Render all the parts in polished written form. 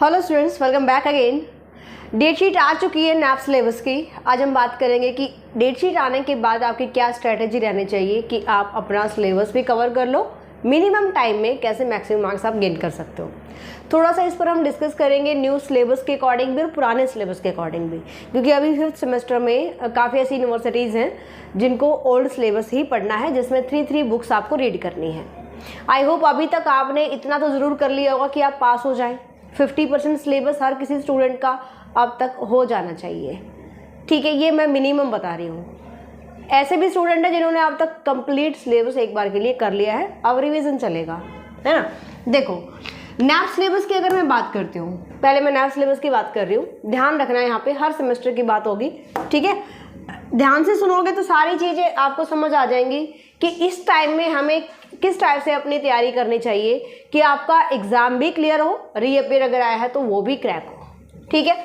Hello students, welcome back again. Date sheet आ चुकी है नैप सिलेबस की। आज हम बात करेंगे कि डेट शीट आने के बाद आपकी क्या स्ट्रैटेजी रहनी चाहिए कि आप अपना सिलेबस भी कवर कर लो, मिनिमम टाइम में कैसे मैक्सिमम मार्क्स आप गेन कर सकते हो। थोड़ा सा इस पर हम डिस्कस करेंगे न्यू सिलेबस के अकॉर्डिंग भी और पुराने सिलेबस के अकॉर्डिंग भी, क्योंकि अभी 5th सेमेस्टर में काफ़ी ऐसी यूनिवर्सिटीज़ हैं जिनको ओल्ड सिलेबस ही पढ़ना है, जिसमें 3 बुक्स आपको रीड करनी है। आई होप अभी तक आपने इतना तो ज़रूर कर लिया होगा कि आप पास हो जाएं। 50% सिलेबस हर किसी स्टूडेंट का अब तक हो जाना चाहिए, ठीक है। ये मैं मिनिमम बता रही हूँ। ऐसे भी स्टूडेंट हैं जिन्होंने अब तक कंप्लीट सिलेबस एक बार के लिए कर लिया है, अब रिवीजन चलेगा, है ना। देखो, नैप सिलेबस की अगर मैं बात करती हूँ, पहले मैं नैप सिलेबस की बात कर रही हूँ। ध्यान रखना है, यहाँ पे हर सेमेस्टर की बात होगी, ठीक है। ध्यान से सुनोगे तो सारी चीज़ें आपको समझ आ जाएंगी कि इस टाइम में हमें किस टाइप से अपनी तैयारी करनी चाहिए कि आपका एग्जाम भी क्लियर हो, रीअपियर अगर आया है तो वो भी क्रैक हो, ठीक है।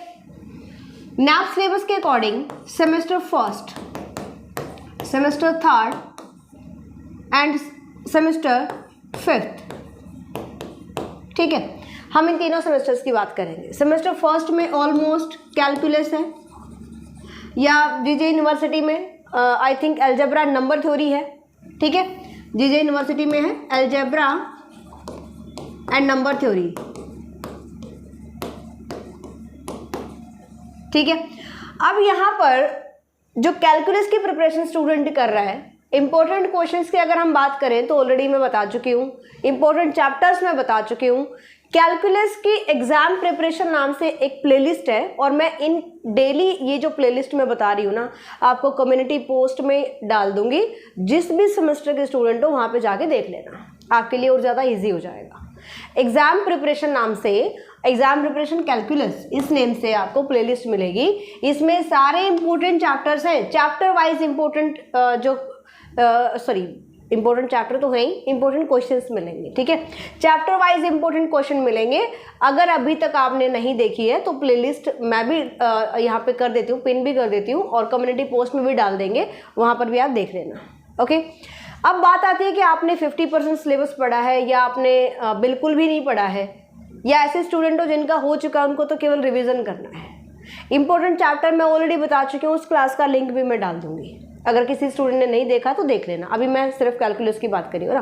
नैप सिलेबस के according semester first, semester third end semester fifth, ठीक है, हम इन तीनों सेमेस्टर्स की बात करेंगे। सेमेस्टर फर्स्ट में ऑलमोस्ट कैलकुलस है, या जीजे यूनिवर्सिटी में I think algebra number theory है, ठीक है। जीजे यूनिवर्सिटी में है अलजेब्रा एंड नंबर थ्योरी, ठीक है। अब यहाँ पर जो कैलकुलस की प्रिपरेशन स्टूडेंट कर रहा है, इंपॉर्टेंट क्वेश्चंस की अगर हम बात करें तो ऑलरेडी मैं बता चुकी हूँ, इंपॉर्टेंट चैप्टर्स मैं बता चुकी हूँ। कैलकुलस की एग्जाम प्रिपरेशन नाम से एक प्लेलिस्ट है, और मैं इन डेली ये जो प्लेलिस्ट मैं बता रही हूँ ना, आपको कम्युनिटी पोस्ट में डाल दूंगी। जिस भी सेमेस्टर के स्टूडेंट हो वहाँ पे जाके देख लेना, आपके लिए और ज़्यादा ईजी हो जाएगा। एग्जाम प्रिपरेशन नाम से, एग्जाम प्रिपरेशन कैलकुलस इस नेम से आपको प्लेलिस्ट मिलेगी। इसमें सारे इंपॉर्टेंट चैप्टर्स हैं, chapter wise important important chapter तो है ही, इंपॉर्टेंट क्वेश्चंस मिलेंगे, ठीक है। चैप्टर वाइज इंपॉर्टेंट क्वेश्चन मिलेंगे। अगर अभी तक आपने नहीं देखी है तो प्लेलिस्ट मैं भी यहाँ पे कर देती हूँ, पिन भी कर देती हूँ, और कम्युनिटी पोस्ट में भी डाल देंगे, वहाँ पर भी आप देख लेना, ओके। अब बात आती है कि आपने 50% सिलेबस पढ़ा है या आपने बिल्कुल भी नहीं पढ़ा है, या ऐसे स्टूडेंट हो जिनका हो चुका है, उनको तो केवल रिविजन करना है। इंपॉर्टेंट चैप्टर मैं ऑलरेडी बता चुकी हूँ, उस क्लास का लिंक भी मैं डाल दूंगी, अगर किसी स्टूडेंट ने नहीं देखा तो देख लेना। अभी मैं सिर्फ कैलकुलस की बात करी हूँ ना।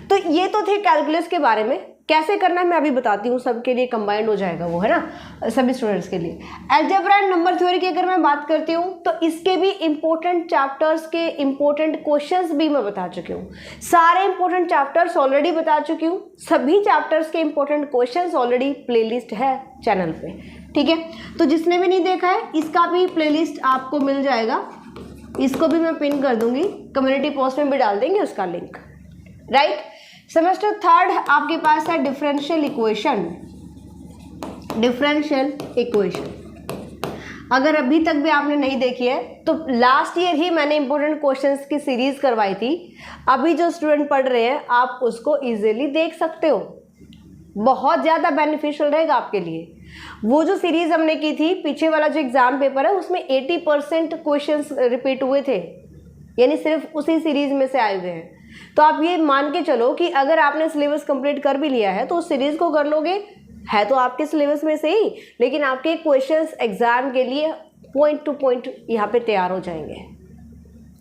तो ये तो थे कैलकुलस के बारे में, कैसे करना है मैं अभी बताती हूँ, सबके लिए कंबाइंड हो जाएगा वो, है ना, सभी स्टूडेंट्स के लिए। अलजेब्रा एंड नंबर थ्योरी की अगर मैं बात करती हूँ तो इसके भी इंपॉर्टेंट चैप्टर्स के इंपॉर्टेंट क्वेश्चंस भी मैं बता चुकी हूँ। सारे इंपॉर्टेंट चैप्टर्स ऑलरेडी बता चुकी हूँ, सभी चैप्टर्स के इंपॉर्टेंट क्वेश्चंस ऑलरेडी प्लेलिस्ट है चैनल पे, ठीक है। तो जिसने भी नहीं देखा है इसका भी प्लेलिस्ट आपको मिल जाएगा, इसको भी मैं पिन कर दूंगी, कम्युनिटी पोस्ट में भी डाल देंगे उसका लिंक, राइट। सेमेस्टर थर्ड आपके पास है डिफरेंशियल इक्वेशन। डिफरेंशियल इक्वेशन अगर अभी तक भी आपने नहीं देखी है तो लास्ट ईयर ही मैंने इंपॉर्टेंट क्वेश्चंस की सीरीज करवाई थी। अभी जो स्टूडेंट पढ़ रहे हैं आप उसको इजीली देख सकते हो, बहुत ज़्यादा बेनिफिशियल रहेगा आपके लिए। वो जो सीरीज हमने की थी, पीछे वाला जो एग्जाम पेपर है उसमें 80% क्वेश्चंस रिपीट हुए थे, यानी सिर्फ उसी सीरीज में से आए हुए हैं। तो आप ये मान के चलो कि अगर आपने सिलेबस कंप्लीट कर भी लिया है तो उस सीरीज को कर लोगे, है तो आपके सिलेबस में से ही, लेकिन आपके क्वेश्चंस एग्जाम के लिए पॉइंट टू पॉइंट यहाँ पे तैयार हो जाएंगे,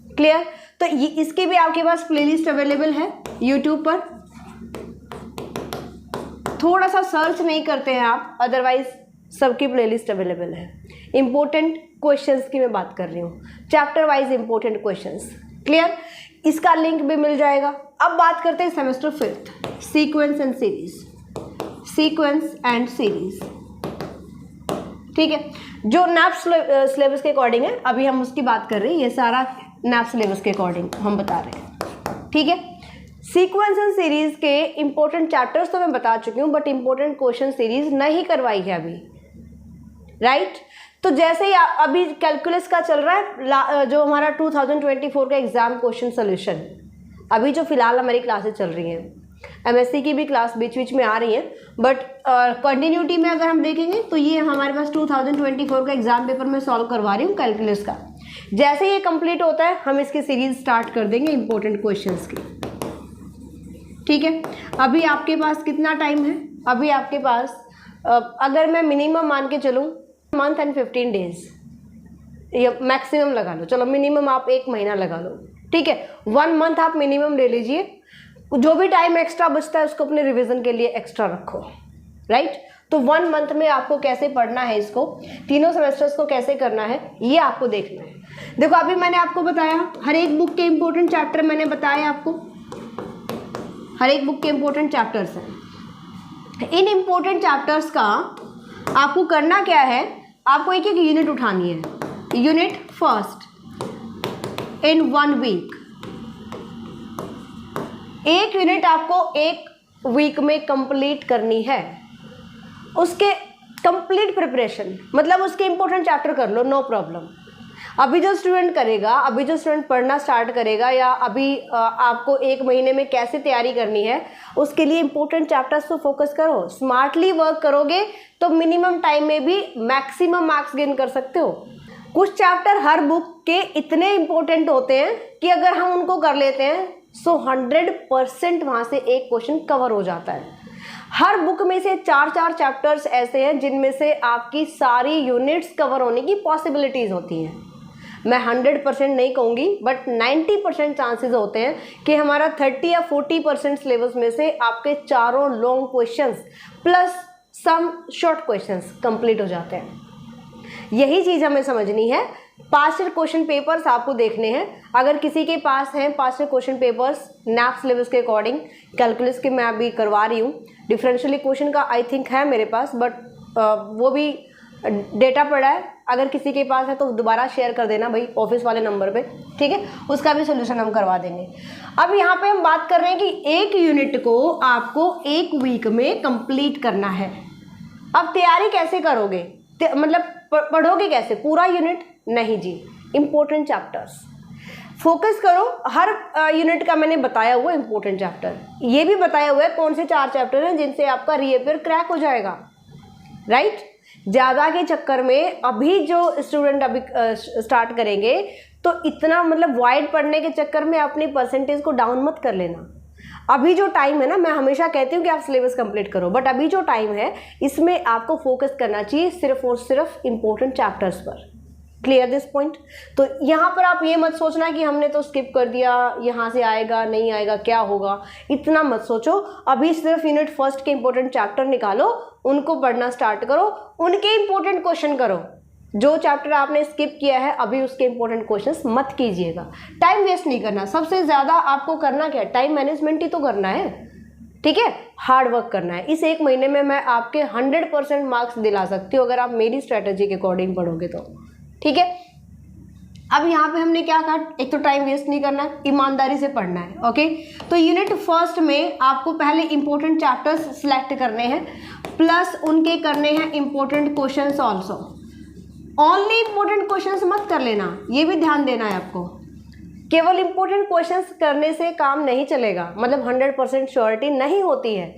क्लियर। तो ये इसके भी आपके पास प्लेलिस्ट अवेलेबल है यूट्यूब पर, थोड़ा सा सर्च नहीं करते हैं आप, अदरवाइज सबकी प्लेलिस्ट अवेलेबल है। इंपॉर्टेंट क्वेश्चंस की मैं बात कर रही हूँ, chapter wise important questions, clear. इसका लिंक भी मिल जाएगा। अब बात करते हैं semester fifth, sequence and series. Sequence and series, ठीक है, जो नैप सिलेबस के अकॉर्डिंग है, अभी हम उसकी बात कर रहे हैं। ये सारा नैप सिलेबस के अकॉर्डिंग हम बता रहे हैं, ठीक है। सीक्वेंस एंड सीरीज के इंपॉर्टेंट चैप्टर्स तो मैं बता चुकी हूँ, बट इंपॉर्टेंट क्वेश्चन सीरीज नहीं करवाई है अभी, राइट। तो जैसे ही अभी कैलकुलस का चल रहा है, जो हमारा 2024 का एग्जाम क्वेश्चन सोल्यूशन, अभी जो फिलहाल हमारी क्लासेस चल रही हैं, एमएससी की भी क्लास बीच बीच में आ रही है, बट कंटिन्यूटी में अगर हम देखेंगे तो ये हमारे पास 2024 का एग्जाम पेपर मैं सॉल्व करवा रही हूँ कैलकुलस का। जैसे ये कंप्लीट होता है हम इसकी सीरीज स्टार्ट कर देंगे इंपॉर्टेंट क्वेश्चंस की, ठीक है। अभी आपके पास कितना टाइम है? अभी आपके पास अगर मैं मिनिमम मान के चलूँ मंथ एंड 15 डेज या मैक्सिमम लगा लो, चलो मिनिमम आप 1 महीना लगा लो, ठीक है, 1 मंथ आप मिनिमम ले लीजिए। जो भी टाइम एक्स्ट्रा बचता है उसको अपने रिवीजन के लिए एक्स्ट्रा रखो, राइट। तो 1 मंथ में आपको कैसे पढ़ना है, इसको तीनों सेमेस्टर्स को कैसे करना है ये आपको देखना है। देखो अभी मैंने आपको बताया हर एक बुक के इंपॉर्टेंट चैप्टर मैंने बताया आपको, हर एक बुक के इंपॉर्टेंट चैप्टर्स हैं। इन इंपॉर्टेंट चैप्टर्स का आपको करना क्या है, आपको एक एक यूनिट उठानी है। यूनिट फर्स्ट इन 1 वीक, एक यूनिट आपको 1 वीक में कंप्लीट करनी है। उसके कंप्लीट प्रिपरेशन मतलब उसके इंपॉर्टेंट चैप्टर कर लो, नो प्रॉब्लम। अभी जो स्टूडेंट करेगा, अभी जो स्टूडेंट पढ़ना स्टार्ट करेगा या अभी आपको 1 महीने में कैसे तैयारी करनी है, उसके लिए इंपॉर्टेंट चैप्टर्स तो फोकस करो। स्मार्टली वर्क करोगे तो मिनिमम टाइम में भी मैक्सिमम मार्क्स गेन कर सकते हो। कुछ चैप्टर हर बुक के इतने इंपॉर्टेंट होते हैं कि अगर हम उनको कर लेते हैं सो 100% वहाँ से एक क्वेश्चन कवर हो जाता है। हर बुक में से 4-4 चैप्टर्स ऐसे हैं जिनमें से आपकी सारी यूनिट्स कवर होने की पॉसिबिलिटीज़ होती हैं। मैं 100% नहीं कहूँगी बट 90% चांसेस होते हैं कि हमारा 30 या 40% सिलेबस में से आपके चारों long questions plus some short questions complete हो जाते हैं। यही चीज़ हमें समझनी है। पास्ट ईयर क्वेश्चन पेपर्स आपको देखने हैं। अगर किसी के पास हैं past year question papers nap syllabus के अकॉर्डिंग, कैलकुलस के मैं अभी करवा रही हूँ, डिफरेंशियल इक्वेशन का आई थिंक है मेरे पास, बट वो भी डेटा पड़ा है। अगर किसी के पास है तो दोबारा शेयर कर देना भाई ऑफिस वाले नंबर पे, ठीक है, उसका भी सोल्यूशन हम करवा देंगे। अब यहाँ पे हम बात कर रहे हैं कि एक यूनिट को आपको 1 वीक में कंप्लीट करना है। अब तैयारी कैसे करोगे, मतलब पढ़ोगे कैसे पूरा यूनिट? नहीं जी, इंपॉर्टेंट चैप्टर्स फोकस करो। हर यूनिट का मैंने बताया हुआ इंपॉर्टेंट चैप्टर, ये भी बताया हुआ है कौन से 4 चैप्टर हैं जिनसे आपका रीअपियर क्रैक हो जाएगा, राइट। ज़्यादा के चक्कर में अभी जो स्टूडेंट अभी स्टार्ट करेंगे तो इतना मतलब वाइड पढ़ने के चक्कर में अपनी परसेंटेज को डाउन मत कर लेना। अभी जो टाइम है ना, मैं हमेशा कहती हूँ कि आप सिलेबस कंप्लीट करो, बट अभी जो टाइम है इसमें आपको फोकस करना चाहिए सिर्फ और सिर्फ इंपॉर्टेंट चैप्टर्स पर। Clear this point? तो यहाँ पर आप ये मत सोचना कि हमने तो स्किप कर दिया, यहाँ से आएगा नहीं आएगा क्या होगा, इतना मत सोचो। अभी सिर्फ यूनिट फर्स्ट के इंपॉर्टेंट चैप्टर निकालो, उनको पढ़ना स्टार्ट करो, उनके इंपॉर्टेंट क्वेश्चन करो। जो चैप्टर आपने स्किप किया है अभी उसके इंपॉर्टेंट क्वेश्चंस मत कीजिएगा। टाइम वेस्ट नहीं करना। सबसे ज़्यादा आपको करना क्या है, टाइम मैनेजमेंट ही तो करना है, ठीक है, हार्ड वर्क करना है। इस 1 महीने में मैं आपके 100% मार्क्स दिला सकती हूँ अगर आप मेरी स्ट्रेटेजी के अकॉर्डिंग पढ़ोगे तो, ठीक है। अब यहाँ पे हमने क्या कहा, एक तो टाइम वेस्ट नहीं करना, ईमानदारी से पढ़ना है, ओके। तो यूनिट फर्स्ट में आपको पहले इंपॉर्टेंट चैप्टर्स सिलेक्ट करने हैं प्लस उनके करने हैं important questions also. Only important questions मत कर लेना, ये भी ध्यान देना है आपको। केवल इंपॉर्टेंट क्वेश्चंस करने से काम नहीं चलेगा, मतलब 100% श्योरिटी नहीं होती है,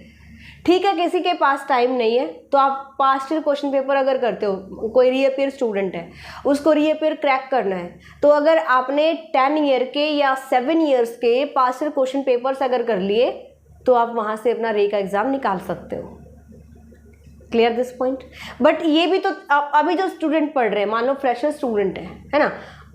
ठीक है। किसी के पास टाइम नहीं है तो आप पास्ट ईयर क्वेश्चन पेपर अगर करते हो, कोई रीअपियर स्टूडेंट है उसको रीअपियर क्रैक करना है, तो अगर आपने 10 ईयर के या 7 ईयर्स के पास्ट ईयर क्वेश्चन पेपर्स अगर कर लिए तो आप वहाँ से अपना री का एग्ज़ाम निकाल सकते हो। Clear this point? बट ये भी तो अभी जो स्टूडेंट पढ़ रहे हैं, मान लो फ्रेशर स्टूडेंट है ना,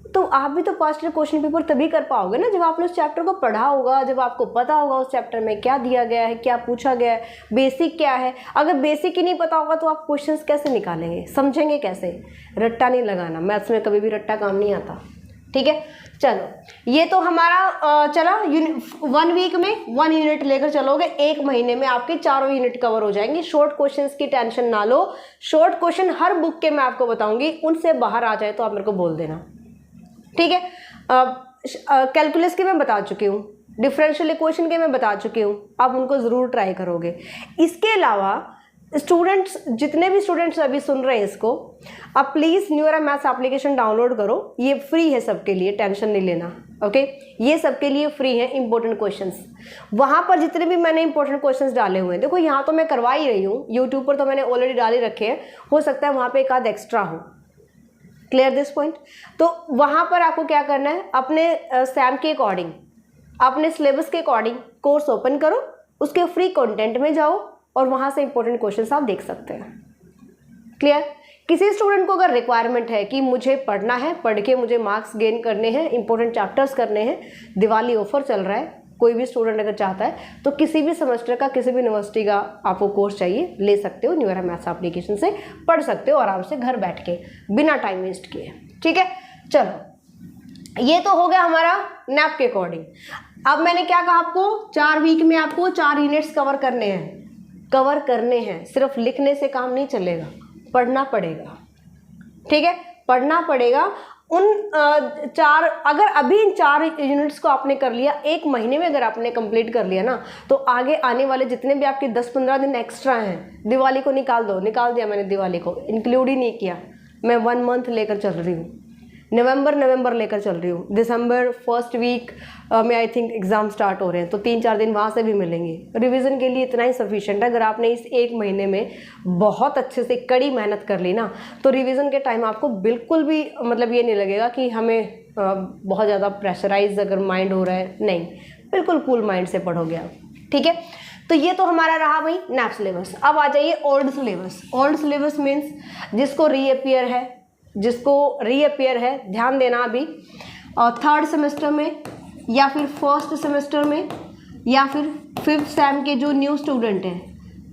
तो आप भी तो पास्ट ईयर क्वेश्चन पेपर तभी कर पाओगे ना जब आपने उस चैप्टर को पढ़ा होगा, जब आपको पता होगा उस चैप्टर में क्या दिया गया है, क्या पूछा गया है, बेसिक क्या है। अगर बेसिक ही नहीं पता होगा तो आप क्वेश्चंस कैसे निकालेंगे, समझेंगे कैसे? रट्टा नहीं लगाना, मैथ्स में कभी भी रट्टा काम नहीं आता, ठीक है। चलो ये तो हमारा चला 1 वीक में 1 यूनिट लेकर चलोगे, 1 महीने में आपके चारों यूनिट कवर हो जाएंगे। शॉर्ट क्वेश्चंस की टेंशन ना लो, शॉर्ट क्वेश्चन हर बुक के मैं आपको बताऊंगी, उनसे बाहर आ जाए तो आप मेरे को बोल देना, ठीक है। कैलकुलस के मैं बता चुकी हूँ, डिफरेंशियल इक्वेशन के मैं बता चुकी हूँ, आप उनको ज़रूर ट्राई करोगे। इसके अलावा स्टूडेंट्स, जितने भी स्टूडेंट्स अभी सुन रहे हैं इसको, आप please Neura maths application download करो, ये फ्री है सबके लिए, टेंशन नहीं लेना, ओके। ये सबके लिए फ्री है इंपॉर्टेंट क्वेश्चंस। वहाँ पर जितने भी मैंने इंपॉर्टेंट क्वेश्चंस डाले हुए हैं, देखो यहाँ तो मैं करवा ही रही हूँ, यूट्यूब पर तो मैंने ऑलरेडी डाल ही रखे हैं, हो सकता है वहाँ पर एक आध एक्स्ट्रा हो। Clear this point? तो वहाँ पर आपको क्या करना है, अपने सैम के अकॉर्डिंग, अपने सिलेबस के अकॉर्डिंग कोर्स ओपन करो, उसके फ्री कंटेंट में जाओ और वहाँ से इंपॉर्टेंट क्वेश्चंस आप देख सकते हैं। क्लियर। किसी स्टूडेंट को अगर रिक्वायरमेंट है कि मुझे पढ़ना है, पढ़ के मुझे मार्क्स गेन करने हैं, इंपॉर्टेंट चैप्टर्स करने हैं, दिवाली ऑफर चल रहा है, कोई भी स्टूडेंट अगर चाहता है तो किसी भी सेमेस्टर का किसी भी यूनिवर्सिटी का आपको कोर्स चाहिए, ले सकते हो, न्यूएरा मैथ्स एप्लीकेशन से पढ़ सकते हो आराम से घर बैठ के बिना टाइम वेस्ट किए। ठीक है, चलो ये तो हो गया हमारा नैप के अकॉर्डिंग। अब मैंने क्या कहा आपको, 4 वीक में आपको 4 यूनिट्स कवर करने हैं। सिर्फ लिखने से काम नहीं चलेगा, पढ़ना पड़ेगा। ठीक है, पढ़ना पड़ेगा। उन 4, अगर अभी इन 4 यूनिट्स को आपने कर लिया, 1 महीने में अगर आपने कंप्लीट कर लिया ना, तो आगे आने वाले जितने भी आपके 10-15 दिन एक्स्ट्रा हैं, दिवाली को निकाल दिया मैंने, दिवाली को इंक्लूड ही नहीं किया। मैं 1 मंथ लेकर चल रही हूँ, नवंबर लेकर चल रही हूँ, दिसंबर फर्स्ट वीक में आई थिंक एग्ज़ाम स्टार्ट हो रहे हैं, तो 3-4 दिन वहाँ से भी मिलेंगे। रिवीजन के लिए इतना ही सफिशिएंट है। अगर आपने इस 1 महीने में बहुत अच्छे से कड़ी मेहनत कर ली ना, तो रिवीजन के टाइम आपको बिल्कुल भी मतलब ये नहीं लगेगा कि हमें बहुत ज़्यादा प्रेशराइज अगर माइंड हो रहा है, नहीं, बिल्कुल कूल माइंड से पढ़ोगे आप। ठीक है, तो ये तो हमारा रहा भाई नैप सिलेबस। अब आ जाइए old syllabus. Old syllabus means जिसको रीअपियर है, ध्यान देना अभी, और 3rd सेमेस्टर में या फिर 1st सेमेस्टर में या फिर 5th सेम के जो न्यू स्टूडेंट हैं,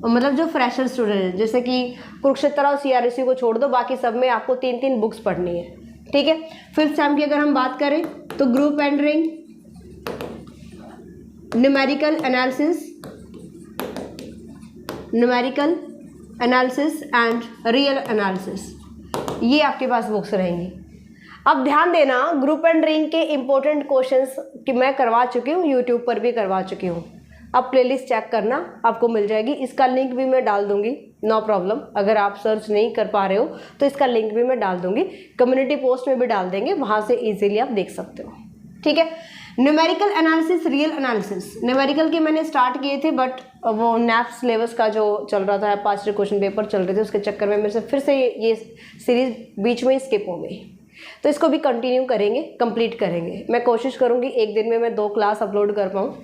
मतलब जो फ्रेशर स्टूडेंट हैं, जैसे कि कुरुक्षेत्र और CRSU को छोड़ दो, बाकी सब में आपको 3-3 बुक्स पढ़नी है। ठीक है, 5th सेम की अगर हम बात करें तो group and ring, numerical analysis and real analysis, ये आपके पास बुक्स रहेंगी। अब ध्यान देना, ग्रुप एंड रिंग के इंपॉर्टेंट क्वेश्चंस कि मैं करवा चुकी हूँ, यूट्यूब पर भी करवा चुकी हूँ। अब प्लेलिस्ट चेक करना, आपको मिल जाएगी। इसका लिंक भी मैं डाल दूंगी, नो प्रॉब्लम। अगर आप सर्च नहीं कर पा रहे हो तो इसका लिंक भी मैं डाल दूंगी, कम्युनिटी पोस्ट में भी डाल देंगे, वहाँ से ईजिली आप देख सकते हो। ठीक है, numerical analysis, real analysis. Numerical के मैंने स्टार्ट किए थे, बट वो नैप सिलेबस का जो चल रहा था, 5 क्वेश्चन पेपर चल रहे थे, उसके चक्कर में मेरे से फिर से ये सीरीज बीच में स्किप हो गई। तो इसको भी कंटिन्यू करेंगे, कंप्लीट करेंगे। मैं कोशिश करूँगी 1 दिन में मैं 2 क्लास अपलोड कर पाऊँ,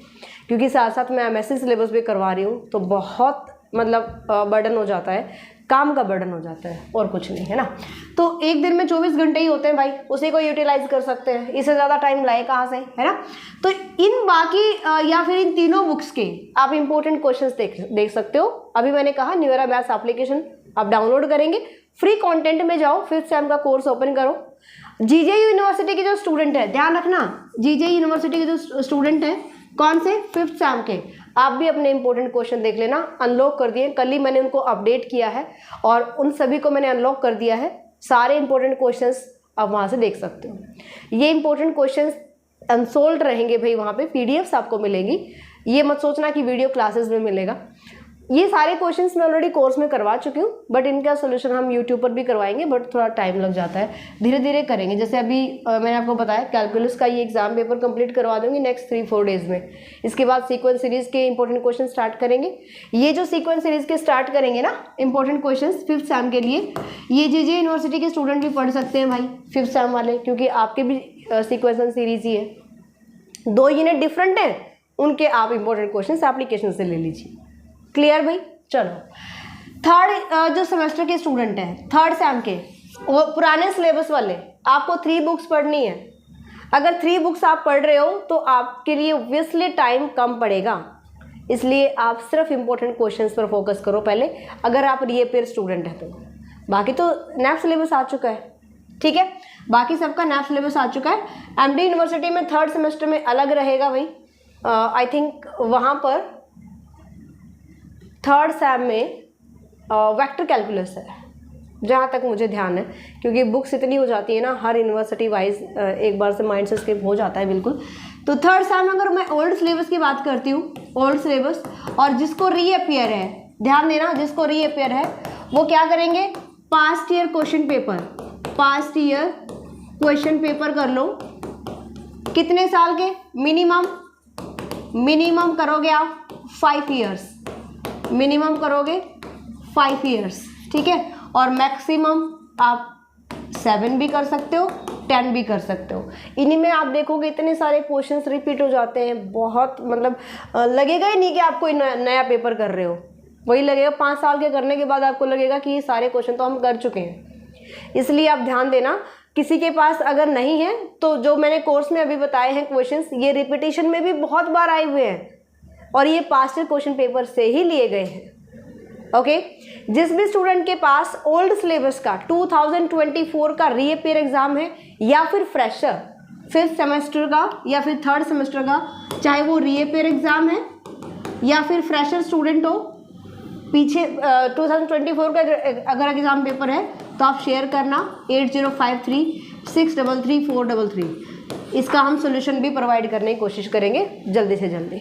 क्योंकि साथ साथ मैं MSc सिलेबस भी करवा रही हूँ, तो बहुत मतलब बर्डन हो जाता है, काम का बर्डन हो जाता है, और कुछ नहीं है ना। तो 1 दिन में 24 घंटे ही होते हैं भाई, उसी को यूटिलाइज कर सकते हैं, इससे ज़्यादा टाइम लाए कहाँ से, है ना। तो इन बाकी या फिर इन तीनों बुक्स के आप इंपॉर्टेंट क्वेश्चंस देख सकते हो। अभी मैंने कहा न्यूएरा मैथ्स एप्लीकेशन आप डाउनलोड करेंगे, फ्री कंटेंट में जाओ, 5th सेम का कोर्स ओपन करो। जीजेयू यूनिवर्सिटी के जो स्टूडेंट है, ध्यान रखना, जीजेयू यूनिवर्सिटी के जो स्टूडेंट हैं, कौन से, 5th सेम के, आप भी अपने इंपॉर्टेंट क्वेश्चन देख लेना। अनलॉक कर दिए, कल ही मैंने उनको अपडेट किया है और उन सभी को मैंने अनलॉक कर दिया है। सारे इंपॉर्टेंट क्वेश्चंस आप वहाँ से देख सकते हो। ये इंपॉर्टेंट क्वेश्चंस अनसोल्ड रहेंगे भाई, वहाँ पे PDFs आपको मिलेंगी। ये मत सोचना कि वीडियो क्लासेस में मिलेगा। ये सारे क्वेश्चंस मैं ऑलरेडी कोर्स में करवा चुकी हूँ, बट इनका सोल्यूशन हम यूट्यूब पर भी करवाएंगे, बट थोड़ा टाइम लग जाता है, धीरे धीरे करेंगे। जैसे अभी मैंने आपको बताया कैलकुलस का ये एग्जाम पेपर कंप्लीट करवा दूंगी नेक्स्ट 3-4 डेज में। इसके बाद सीक्वेंस सीरीज के इंपॉर्टेंट क्वेश्चन स्टार्ट करेंगे। ये जो सीक्वेंस सीरीज के स्टार्ट करेंगे ना इंपॉर्टेंट क्वेश्चन 5th सेम के लिए, ये JJ यूनिवर्सिटी के स्टूडेंट भी पढ़ सकते हैं भाई, 5th सेम वाले, क्योंकि आपके भी सीक्वेंस सीरीज ही है। 2 यूनिट डिफरेंट है, उनके आप इंपॉर्टेंट क्वेश्चन एप्लीकेशन से ले लीजिए। क्लियर भाई। चलो, 3rd जो सेमेस्टर के स्टूडेंट हैं, 3rd सेम के, वो पुराने सिलेबस वाले, आपको 3 बुक्स पढ़नी है। अगर 3 बुक्स आप पढ़ रहे हो तो आपके लिए ऑब्वियसली टाइम कम पड़ेगा, इसलिए आप सिर्फ इंपॉर्टेंट क्वेश्चंस पर फोकस करो पहले, अगर आप रीअपियर स्टूडेंट हैं तो। बाकी तो नैप सिलेबस आ चुका है, ठीक है, बाकी सबका नैप सिलेबस आ चुका है। MD यूनिवर्सिटी में 3rd सेमेस्टर में अलग रहेगा भाई, आई थिंक वहाँ पर 3rd सेम में वेक्टर कैलकुलस है, जहाँ तक मुझे ध्यान है, क्योंकि बुक्स इतनी हो जाती है ना, हर यूनिवर्सिटी वाइज एक बार से माइंड से स्किप हो जाता है बिल्कुल। तो 3rd सेम अगर मैं ओल्ड सिलेबस की बात करती हूँ, ओल्ड सिलेबस, और जिसको रीअपियर है, ध्यान देना, जिसको रीअपियर है वो क्या करेंगे, पास्ट ईयर क्वेश्चन पेपर कर लो। कितने साल के, मिनिमम करोगे आप 5 ईयर्स, मिनिमम करोगे 5 ईयर्स, ठीक है, और मैक्सिमम आप 7 भी कर सकते हो, 10 भी कर सकते हो। इन्हीं में आप देखोगे इतने सारे क्वेश्चंस रिपीट हो जाते हैं, बहुत मतलब लगेगा ही नहीं कि आप कोई नया पेपर कर रहे हो। वही लगेगा 5 साल के करने के बाद आपको लगेगा कि ये सारे क्वेश्चन तो हम कर चुके हैं। इसलिए आप ध्यान देना, किसी के पास अगर नहीं है तो जो मैंने कोर्स में अभी बताए हैं क्वेश्चंस, ये रिपीटिशन में भी बहुत बार आए हुए हैं और ये पास्ट क्वेश्चन पेपर से ही लिए गए हैं। ओके, जिस भी स्टूडेंट के पास ओल्ड सिलेबस का 2024 का रीअपियर एग्जाम है या फिर फ्रेशर 5th सेमेस्टर का या फिर 3rd सेमेस्टर का, चाहे वो रीअपियर एग्जाम है या फिर फ्रेशर स्टूडेंट हो, पीछे 2024 का अगर एग्जाम पेपर है तो आप शेयर करना 8053633433। इसका हम सोल्यूशन भी प्रोवाइड करने की कोशिश करेंगे जल्दी से जल्दी।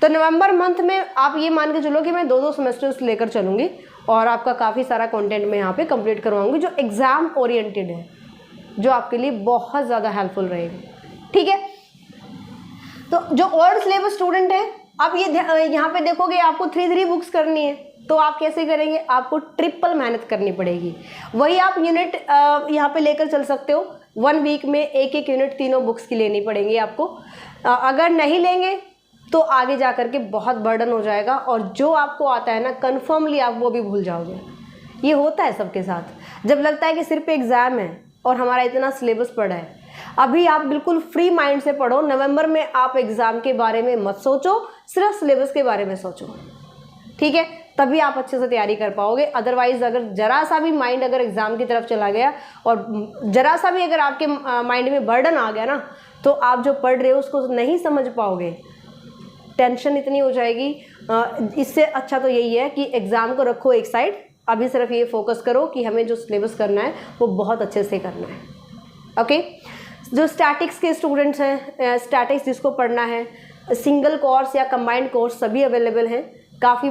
तो नवंबर मंथ में आप ये मान के चलो कि मैं 2-2 सेमेस्टर्स लेकर चलूँगी और आपका काफ़ी सारा कंटेंट मैं यहाँ पे कंप्लीट करवाऊँगी जो एग्ज़ाम ओरिएंटेड है, जो आपके लिए बहुत ज़्यादा हेल्पफुल रहेगी। ठीक है, तो जो ओल्ड सिलेबस स्टूडेंट है, आप ये यहाँ पे देखोगे आपको 3 बुक्स करनी है, तो आप कैसे करेंगे? आपको ट्रिपल मेहनत करनी पड़ेगी। वही आप यूनिट यहाँ पे लेकर चल सकते हो, 1 वीक में एक यूनिट 3 बुक्स की लेनी पड़ेंगी आपको। अगर नहीं लेंगे तो आगे जा कर के बहुत बर्डन हो जाएगा और जो आपको आता है ना कन्फर्मली आप वो भी भूल जाओगे। ये होता है सबके साथ, जब लगता है कि सिर्फ एग्ज़ाम है और हमारा इतना सिलेबस पड़ा है। अभी आप बिल्कुल फ्री माइंड से पढ़ो, नवंबर में आप एग्ज़ाम के बारे में मत सोचो, सिर्फ सिलेबस के बारे में सोचो। ठीक है, तभी आप अच्छे से तैयारी कर पाओगे। अदरवाइज अगर जरा सा भी माइंड अगर एग्ज़ाम की तरफ चला गया और जरा सा भी अगर आपके माइंड में बर्डन आ गया ना, तो आप जो पढ़ रहे हो उसको नहीं समझ पाओगे, टेंशन इतनी हो जाएगी। इससे अच्छा तो यही है कि एग्ज़ाम को रखो एक साइड, अभी सिर्फ ये फोकस करो कि हमें जो सिलेबस करना है वो बहुत अच्छे से करना है। ओके, जो स्टैटिक्स के स्टूडेंट्स हैं, स्टैटिक्स जिसको पढ़ना है, सिंगल कोर्स या कंबाइंड कोर्स सभी अवेलेबल हैं। काफ़ी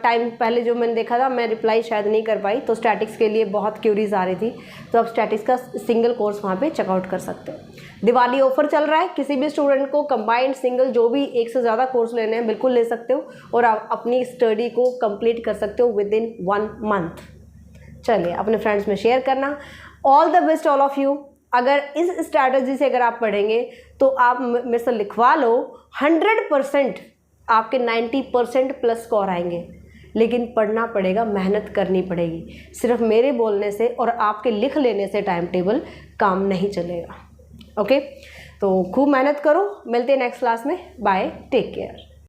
टाइम पहले जो मैंने देखा था, मैं रिप्लाई शायद नहीं कर पाई, तो स्टैटिक्स के लिए बहुत क्यूरीज आ रही थी, तो आप स्टैटिक्स का सिंगल कोर्स वहाँ पे चेकआउट कर सकते हैं। दिवाली ऑफर चल रहा है, किसी भी स्टूडेंट को कंबाइंड सिंगल जो भी एक से ज़्यादा कोर्स लेने हैं बिल्कुल ले सकते हो और आप अपनी स्टडी को कंप्लीट कर सकते हो विद इन 1 मंथ। चलिए अपने फ्रेंड्स में शेयर करना। All the best all of you. अगर इस स्ट्रैटेजी से अगर आप पढ़ेंगे तो आप मेरे से लिखवा लो, 100% आपके 90% प्लस स्कोर आएंगे। लेकिन पढ़ना पड़ेगा, मेहनत करनी पड़ेगी। सिर्फ मेरे बोलने से और आपके लिख लेने से टाइम टेबल काम नहीं चलेगा। ओके, तो खूब मेहनत करो। मिलते हैं नेक्स्ट क्लास में। Bye, take care.